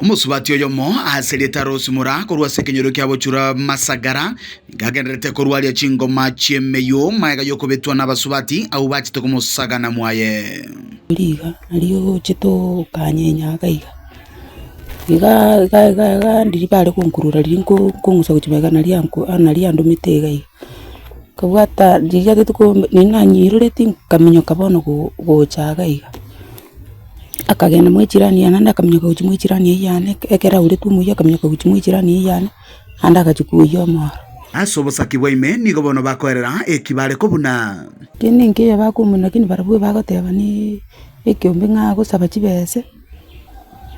Musubati oyomo asereta Rosimura korwa sekenyoro kya bochura Masagara gagenderete korwalia chingoma chiemeyo maega yoko betwa n'abasubati au bachite kumusagana mwaye liga aliyo chito kanyenya gaiga iga ndiri bale kunkurura linko kungusa kuchibega nali andu mitega iga kabwata ndiga gituko nina nyirureti kaminyo kabono gochaga iga akagenda mwechirani yana ndakamenya ko mwechirani yana ekera uri tumuya kamenya ko mwechirani yana anda kachikuyo mara asobosa kibwaime nigo bono bakorera ekibale kobuna kene ngiye bakumuna kini barabwe bagoteba ni ekyombe ngago saba chibese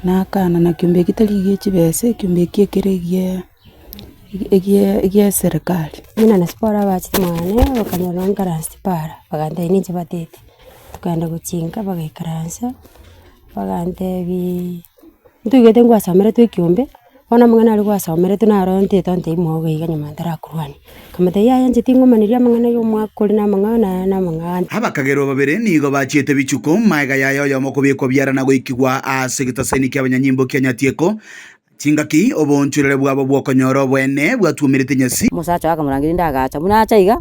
nakana na kyombe kitali giye chibese kyombe kiekeregie egie serikali mina na spora bachitumane bakanyora nkaransi para baganda ini chabatete tukanda guchinga bagaikaransa bagante bi ntugete ngwasamere twikyombe ona mangana ari gwasamere tunaronte tonte imoga iganyuma ndarakurwani kamate yaya njitingomaniria mangana yo mwakuri na mangana na mangana abakagero babere nigo bachiete bichuko maiga yayo yo mokobiko byara na goikigwa asegita saini kya banyanyimbo kyanyatieko chingaki obonchurere bwabo bwokonyoro bwene bwatumirite nyasi musacha akamurangiri ndagacha munacha iga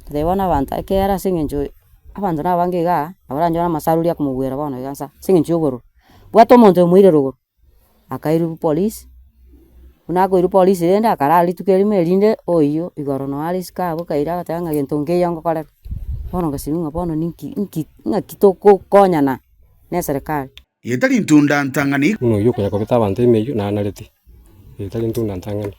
ndebona abantu akera singenjo abantu nabangiga abaranjona masaruria kumugwera bono igansa singenjo ogoro bwato monto muire rugo akairu police unago iru police renda akarali tukeri merinde oyo igoro no aliska abo kaira gatanga gentonge yango kale bono gasiminga bono ninki ngakitoko konyana ne serikali yetali ntunda ntangani no yuko yakobita abantu emeyo na nareti yetali ntunda ntangani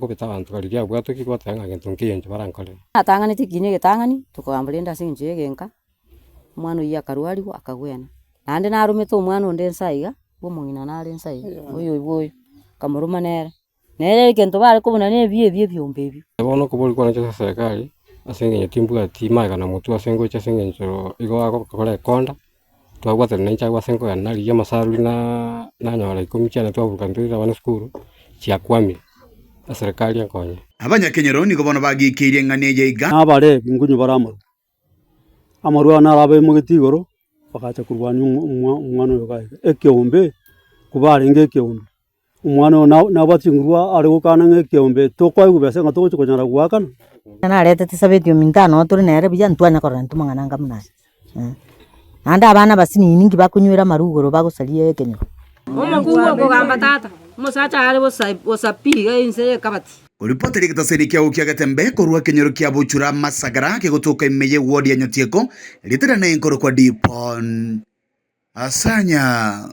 ko bita abantu kaligia bwato kigwatanga gentonge yenje barankole atangani tikine getangani tukambulenda sinje genka mwana uya karwari akagwena nande narumete umwana onde nsaiga bomungina nari nsaiga oyo kamurumanera nere kento bari kubona ne bie byombe byo bono kubuli kwa ncha serikali asenge timbu ati maiga na mutu asengo cha senge ncho igo akokole konda twagwatera nencha gwasengo ya nali ya masaru na nyora ikomichana twavuka ndira bana skuru chiakwami serikali yankonye abanyakenyero nigo bono bagikirie ng'aneje iga abare ngunyu baramaru amaru ana arabe mugitigoro bakacha kurwanya umwana uyo gaika ekyombe kubare ngekyombe umwana na batingurwa ari gukana ngekyombe tokwa gubese ngato kunyara gwakana na leta tisabetio mintano turi nere bija ntwanya korana ntumangana ngamuna anda abana basini ningi bakunywera marugoro bagusalie kenyo omukuwo kugamba tata musacha ari bosapiga inse kabati Uripoteri kitasiri kia ukia gatembe korwa kenyoro kia bochura Masagara kegotoka imeye wodi ya Nyatieko litera na inkoro kwa Dipon Asanya.